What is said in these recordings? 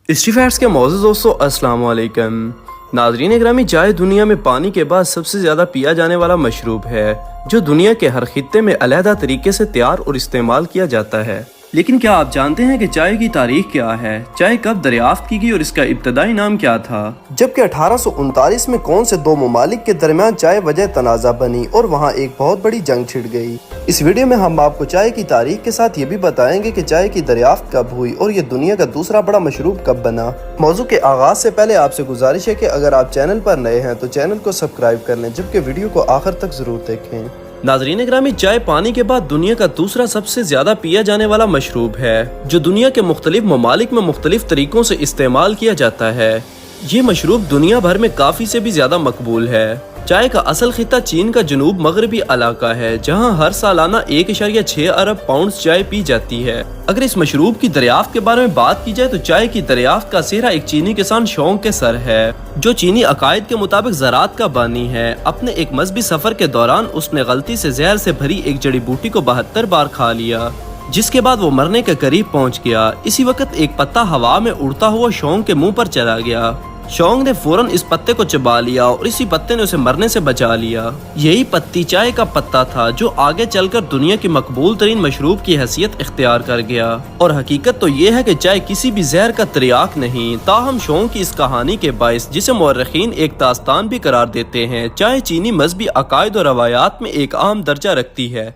History facts کے معزز دوستو السلام علیکم۔ ناظرین اکرامی، چائے دنیا میں پانی کے بعد سب سے زیادہ پیا جانے والا مشروب ہے جو دنیا کے ہر خطے میں علیحدہ طریقے سے تیار اور استعمال کیا جاتا ہے۔ لیکن کیا آپ جانتے ہیں کہ چائے کی تاریخ کیا ہے؟ چائے کب دریافت کی گئی اور اس کا ابتدائی نام کیا تھا؟ جبکہ 1839 میں کون سے دو ممالک کے درمیان چائے وجہ تنازع بنی اور وہاں ایک بہت بڑی جنگ چھڑ گئی۔ اس ویڈیو میں ہم آپ کو چائے کی تاریخ کے ساتھ یہ بھی بتائیں گے کہ چائے کی دریافت کب ہوئی اور یہ دنیا کا دوسرا بڑا مشروب کب بنا۔ موضوع کے آغاز سے پہلے آپ سے گزارش ہے کہ اگر آپ چینل پر نئے ہیں تو چینل کو سبسکرائب کر لیں، جبکہ ویڈیو کو آخر تک ضرور دیکھیں۔ ناظرین اکرامی، چائے پانی کے بعد دنیا کا دوسرا سب سے زیادہ پیا جانے والا مشروب ہے جو دنیا کے مختلف ممالک میں مختلف طریقوں سے استعمال کیا جاتا ہے۔ یہ مشروب دنیا بھر میں کافی سے بھی زیادہ مقبول ہے۔ چائے کا اصل خطہ چین کا جنوب مغربی علاقہ ہے جہاں ہر سالانہ 1.6 ارب پاؤنڈز چائے پی جاتی ہے۔ اگر اس مشروب کی دریافت کے بارے میں بات کی جائے تو چائے کی دریافت کا سہرا ایک چینی کسان شونگ کے سر ہے جو چینی عقائد کے مطابق زراعت کا بانی ہے۔ اپنے ایک مذہبی سفر کے دوران اس نے غلطی سے زہر سے بھری ایک جڑی بوٹی کو 72 بار کھا لیا، جس کے بعد وہ مرنے کے قریب پہنچ گیا۔ اسی وقت ایک پتا ہوا میں اڑتا ہوا شونگ کے منہ پر چلا گیا۔ شونگ نے فوراً اس پتے کو چبا لیا اور اسی پتے نے اسے مرنے سے بچا لیا۔ یہی پتی چائے کا پتا تھا جو آگے چل کر دنیا کی مقبول ترین مشروب کی حیثیت اختیار کر گیا۔ اور حقیقت تو یہ ہے کہ چائے کسی بھی زہر کا تریاق نہیں، تاہم شونگ کی اس کہانی کے باعث، جسے مورخین ایک داستان بھی قرار دیتے ہیں، چائے چینی مذہبی عقائد اور روایات میں ایک اہم درجہ رکھتی ہے۔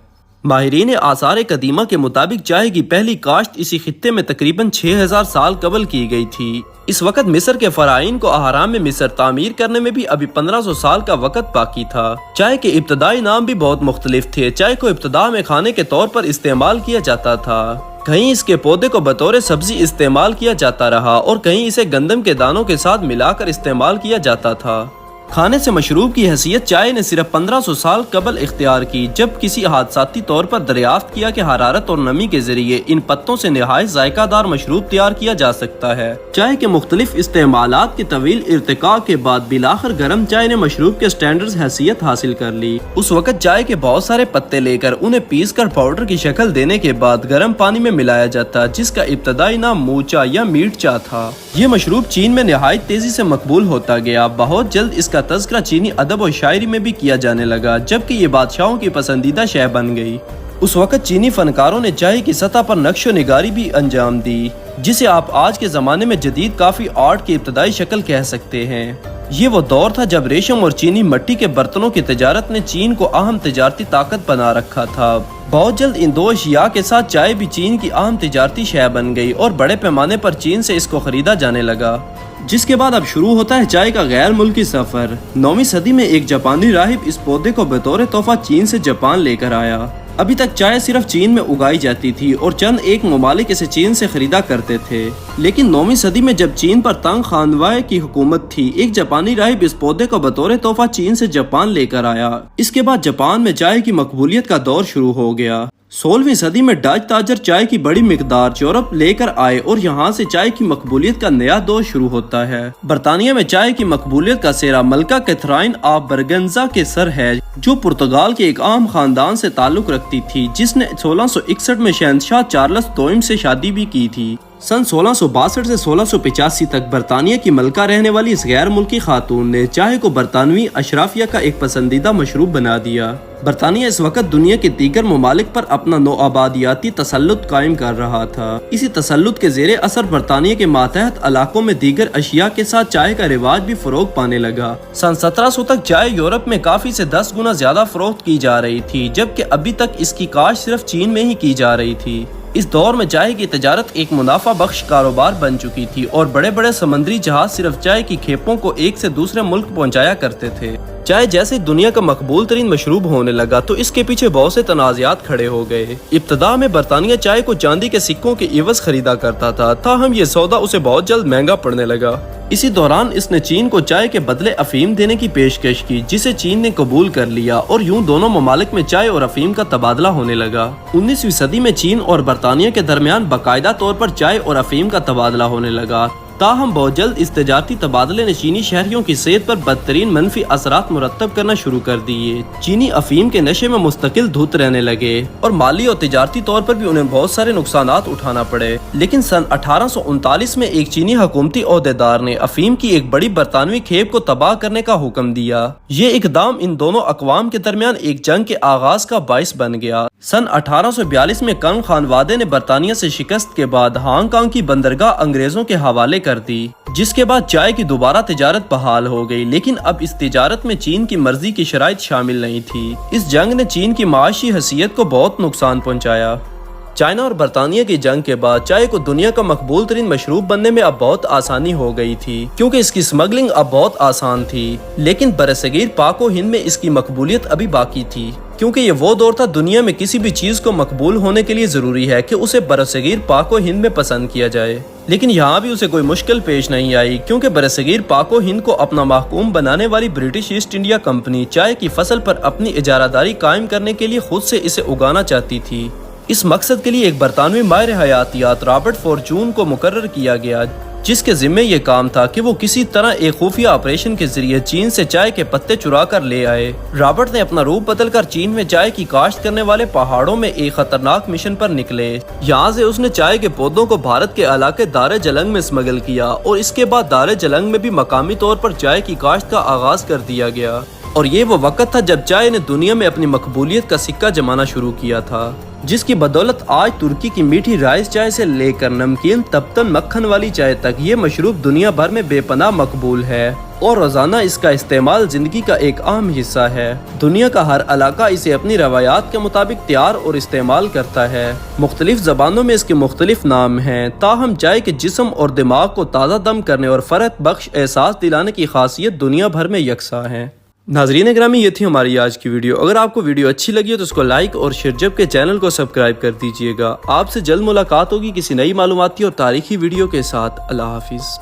ماہرین آثار قدیمہ کے مطابق چائے کی پہلی کاشت اسی خطے میں تقریباً 6000 سال قبل کی گئی تھی۔ اس وقت مصر کے فرعین کو اہرام مصر تعمیر کرنے میں بھی ابھی 1500 سال کا وقت باقی تھا۔ چائے کے ابتدائی نام بھی بہت مختلف تھے۔ چائے کو ابتدا میں کھانے کے طور پر استعمال کیا جاتا تھا، کہیں اس کے پودے کو بطور سبزی استعمال کیا جاتا رہا اور کہیں اسے گندم کے دانوں کے ساتھ ملا کر استعمال کیا جاتا تھا۔ کھانے سے مشروب کی حیثیت چائے نے صرف 1500 سال قبل اختیار کی، جب کسی حادثاتی طور پر دریافت کیا کہ حرارت اور نمی کے ذریعے ان پتوں سے نہایت ذائقہ دار مشروب تیار کیا جا سکتا ہے۔ چائے کے مختلف استعمالات کے طویل ارتقاء کے بعد بالآخر گرم چائے نے مشروب کے سٹینڈرڈ حیثیت حاصل کر لی۔ اس وقت چائے کے بہت سارے پتے لے کر انہیں پیس کر پاؤڈر کی شکل دینے کے بعد گرم پانی میں ملایا جاتا، جس کا ابتدائی نام موچا یا میٹ چا تھا۔ یہ مشروب چین میں نہایت تیزی سے مقبول ہوتا گیا۔ بہت جلد اس کا تذکرہ چینی ادب و شاعری میں بھی کیا جانے لگا، جبکہ یہ بادشاہوں کی پسندیدہ شے بن گئی۔ اس وقت چینی فنکاروں نے چائے کی سطح پر نقش و نگاری بھی انجام دی، جسے آپ آج کے زمانے میں جدید کافی آرٹ کی ابتدائی شکل کہہ سکتے ہیں۔ یہ وہ دور تھا جب ریشم اور چینی مٹی کے برتنوں کی تجارت نے چین کو اہم تجارتی طاقت بنا رکھا تھا۔ بہت جلد ان دو اشیاء کے ساتھ چائے بھی چین کی اہم تجارتی شے بن گئی اور بڑے پیمانے پر چین سے اس کو خریدا جانے لگا، جس کے بعد اب شروع ہوتا ہے چائے کا غیر ملکی سفر۔ 9ویں صدی میں ایک جاپانی راہب اس پودے کو بطور تحفہ چین سے جاپان لے کر آیا۔ ابھی تک چائے صرف چین میں اگائی جاتی تھی اور چند ایک ممالک اسے چین سے خریدا کرتے تھے، لیکن 9ویں صدی میں جب چین پر تانگ خانواہ کی حکومت تھی، ایک جاپانی راہب اس پودے کو بطور تحفہ چین سے جاپان لے کر آیا۔ اس کے بعد جاپان میں چائے کی مقبولیت کا دور شروع ہو گیا۔ 16ویں صدی میں ڈچ تاجر چائے کی بڑی مقدار یورپ لے کر آئے اور یہاں سے چائے کی مقبولیت کا نیا دور شروع ہوتا ہے۔ برطانیہ میں چائے کی مقبولیت کا سہرا ملکہ کیتھرائن آف برگنزا کے سر ہے، جو پرتگال کے ایک عام خاندان سے تعلق رکھتی تھی، جس نے 1661 میں شہنشاہ چارلس دوئم سے شادی بھی کی تھی۔ سن 1662 سے 1685 تک برطانیہ کی ملکہ رہنے والی اس غیر ملکی خاتون نے چائے کو برطانوی اشرافیہ کا ایک پسندیدہ مشروب بنا دیا۔ برطانیہ اس وقت دنیا کے دیگر ممالک پر اپنا نوآبادیاتی تسلط قائم کر رہا تھا۔ اسی تسلط کے زیر اثر برطانیہ کے ماتحت علاقوں میں دیگر اشیاء کے ساتھ چائے کا رواج بھی فروغ پانے لگا۔ سن 1700 تک چائے یورپ میں کافی سے 10 گنا زیادہ فروخت کی جا رہی تھی، جبکہ ابھی تک اس کی کاشت صرف چین میں ہی کی جا رہی تھی۔ اس دور میں چائے کی تجارت ایک منافع بخش کاروبار بن چکی تھی اور بڑے بڑے سمندری جہاز صرف چائے کی کھیپوں کو ایک سے دوسرے ملک پہنچایا کرتے تھے۔ چائے جیسے دنیا کا مقبول ترین مشروب ہونے لگا تو اس کے پیچھے بہت سے تنازعات کھڑے ہو گئے۔ ابتدا میں برطانیہ چائے کو چاندی کے سکوں کے عوض خریدا کرتا تھا، تاہم یہ سودا اسے بہت جلد مہنگا پڑنے لگا۔ اسی دوران اس نے چین کو چائے کے بدلے افیم دینے کی پیشکش کی، جسے چین نے قبول کر لیا اور یوں دونوں ممالک میں چائے اور افیم کا تبادلہ ہونے لگا۔ 19ویں صدی میں چین اور برطانیہ کے درمیان باقاعدہ طور پر چائے اور افیم کا تبادلہ ہونے لگا۔ تاہم بہت جلد اس تجارتی تبادلے نے چینی شہریوں کی صحت پر بدترین منفی اثرات مرتب کرنا شروع کر دیے۔ چینی افیم کے نشے میں مستقل دھت رہنے لگے اور مالی اور تجارتی طور پر بھی انہیں بہت سارے نقصانات اٹھانا پڑے۔ لیکن سن 1839 میں ایک چینی حکومتی عہدیدار نے افیم کی ایک بڑی برطانوی کھیپ کو تباہ کرنے کا حکم دیا۔ یہ اقدام ان دونوں اقوام کے درمیان ایک جنگ کے آغاز کا باعث بن گیا۔ سن 1842 میں کنگ خانوادے نے برطانیہ سے شکست کے بعد ہانگ کانگ کی بندرگاہ انگریزوں کے حوالے کر دی، جس کے بعد چائے کی دوبارہ تجارت بحال ہو گئی، لیکن اب اس تجارت میں چین کی مرضی کی شرائط شامل نہیں تھی۔ اس جنگ نے چین کی معاشی حیثیت کو بہت نقصان پہنچایا۔ چائنا اور برطانیہ کی جنگ کے بعد چائے کو دنیا کا مقبول ترین مشروب بننے میں اب بہت آسانی ہو گئی تھی، کیونکہ اس کی اسمگلنگ اب بہت آسان تھی۔ لیکن برصغیر پاک و ہند میں اس کی مقبولیت ابھی باقی تھی، کیونکہ یہ وہ دور تھا دنیا میں کسی بھی چیز کو مقبول ہونے کے لیے ضروری ہے کہ اسے برصغیر پاک و ہند میں پسند کیا جائے۔ لیکن یہاں بھی اسے کوئی مشکل پیش نہیں آئی، کیونکہ برصغیر پاک و ہند کو اپنا محکوم بنانے والی برٹش ایسٹ انڈیا کمپنی چائے کی فصل پر اپنی اجارہ داری قائم کرنے کے لیے خود سے اسے اگانا چاہتی تھی۔ اس مقصد کے لیے ایک برطانوی ماہر حیاتیات رابرٹ فارچون کو مقرر کیا گیا، جس کے ذمے یہ کام تھا کہ وہ کسی طرح ایک خفیہ آپریشن کے ذریعے چین سے چائے کے پتے چرا کر لے آئے۔ رابرٹ نے اپنا روپ بدل کر چین میں چائے کی کاشت کرنے والے پہاڑوں میں ایک خطرناک مشن پر نکلے۔ یہاں سے اس نے چائے کے پودوں کو بھارت کے علاقے دار جلنگ میں اسمگل کیا اور اس کے بعد دار جلنگ میں بھی مقامی طور پر چائے کی کاشت کا آغاز کر دیا گیا۔ اور یہ وہ وقت تھا جب چائے نے دنیا میں اپنی مقبولیت کا سکہ جمانا شروع کیا تھا، جس کی بدولت آج ترکی کی میٹھی رائس چائے سے لے کر نمکین تپتن مکھن والی چائے تک یہ مشروب دنیا بھر میں بے پناہ مقبول ہے اور روزانہ اس کا استعمال زندگی کا ایک اہم حصہ ہے۔ دنیا کا ہر علاقہ اسے اپنی روایات کے مطابق تیار اور استعمال کرتا ہے۔ مختلف زبانوں میں اس کے مختلف نام ہیں، تاہم چائے کے جسم اور دماغ کو تازہ دم کرنے اور فرحت بخش احساس دلانے کی خاصیت دنیا بھر میں یکساں ہے۔ ناظرین گرامی، یہ تھی ہماری آج کی ویڈیو۔ اگر آپ کو ویڈیو اچھی لگی ہو تو اس کو لائک اور شیئر، جبکہ چینل کو سبسکرائب کر دیجیے گا۔ آپ سے جلد ملاقات ہوگی کسی نئی معلوماتی اور تاریخی ویڈیو کے ساتھ۔ اللہ حافظ۔